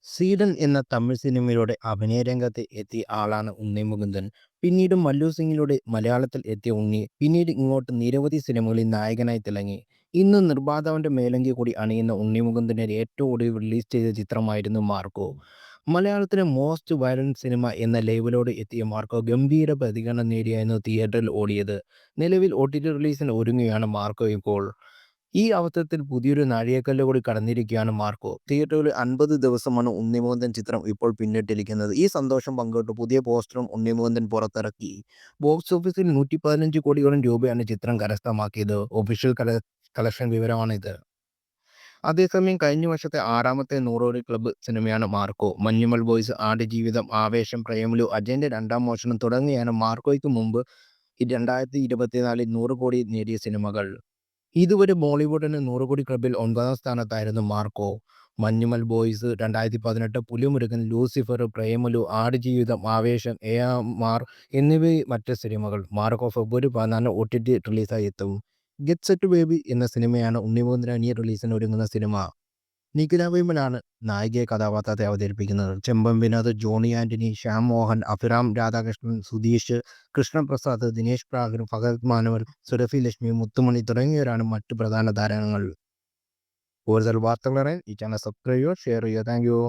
സീഡൻ എന്ന തമിഴ് സിനിമയിലൂടെ അഭിനയരംഗത്ത് എത്തിയ ആളാണ് ഉണ്ണി മുകുന്ദൻ. പിന്നീട് മല്ലു സിംഗിലൂടെ മലയാളത്തിൽ എത്തിയ ഉണ്ണി പിന്നീട് ഇങ്ങോട്ട് നിരവധി സിനിമകളിൽ നായകനായി തിളങ്ങി. ഇന്ന് നിർമ്മാതാവിന്റെ മേലങ്കി കൂടി അണിയുന്ന ഉണ്ണി മുകുന്ദന്റെ ഏറ്റവും ഒടുവിൽ റിലീസ് ചെയ്ത ചിത്രമായിരുന്നു മാർക്കോ. മലയാളത്തിലെ മോസ്റ്റ് വയലന്റ് സിനിമ എന്ന ലേബലോട് എത്തിയ മാർക്കോ ഗംഭീര പ്രതികരണം നേടിയായിരുന്നു തിയേറ്ററിൽ ഓടിയത്. നിലവിൽ OTT റിലീസിന് ഒരുങ്ങുകയാണ് മാർക്കോ ഇപ്പോൾ. ഈ അവസരത്തിൽ പുതിയൊരു നാഴികക്കല്ല് കൂടി കടന്നിരിക്കുകയാണ് മാർക്കോ. തിയേറ്ററുകളിൽ 50 ദിവസമാണ് ഉണ്ണിമുകുന്ദൻ ചിത്രം ഇപ്പോൾ പിന്നിട്ടിരിക്കുന്നത്. ഈ സന്തോഷം പങ്കിട്ട് പുതിയ പോസ്റ്ററും ഉണ്ണിമുകുന്ദൻ പുറത്തിറക്കി. ബോക്സ് ഓഫീസിൽ 115 കോടിയോളം രൂപയാണ് ചിത്രം കരസ്ഥമാക്കിയത്. ഒഫീഷ്യൽ കളക്ഷൻ വിവരമാണിത്. അതേസമയം കഴിഞ്ഞ വർഷത്തെ ആറാമത്തെ 100 കോടി ക്ലബ്ബ് സിനിമയാണ് മാർക്കോ. മഞ്ഞുമൽ ബോയ്സ്, ആടുജീവിതം, ആവേശം, പ്രേമലു, അജയന്റെ രണ്ടാം മോഷണം തുടങ്ങിയാണ് മാർക്കോയ്ക്ക് മുമ്പ് 2024 100 കോടി നേടിയ സിനിമകൾ. ഇതുവരെ ബോളിവുഡിന് 100 കോടി ക്ലബ്ബിൽ 9ാം സ്ഥാനത്തായിരുന്നു Marco. Manjummel boys, 2018 Pulimurugan, Lucifer, Premalu, Aadujeevitham, ആവേശം, AMR എന്നിവ മറ്റ് സിനിമകൾ. മാർക്കോ ഫെബ്രുവരി 14 OTT റിലീസായി എത്തും. ഗെറ്റ് സെറ്റ് ബേബി എന്ന സിനിമയാണ് ഉണ്ണിമുകുന്ദൻ അണിയർ റിലീസിന് ഒരുങ്ങുന്ന സിനിമ. നിഖില വിമലാണ് നായികയെ കഥാപാത്രത്തെ അവതരിപ്പിക്കുന്നത്. ചെമ്പൻ വിനോദ്, ജോണി ആന്റണി, ശ്യാം മോഹൻ, അഭിറാം രാധാകൃഷ്ണൻ, സുധീഷ്, കൃഷ്ണപ്രസാദ്, ദിനേശ് പ്രാഗർ, ഫഹദ് മാനുവൽ, സുരഭി ലക്ഷ്മി, മുത്തുമണി തുടങ്ങിയവരാണ് മറ്റ് പ്രധാന താരങ്ങൾ. കൂടുതൽ വാർത്തകൾ അറിയാൻ ഈ ചാനൽ സബ്സ്ക്രൈബ് ചെയ്യുക, ഷെയർ ചെയ്യുക. Thank you.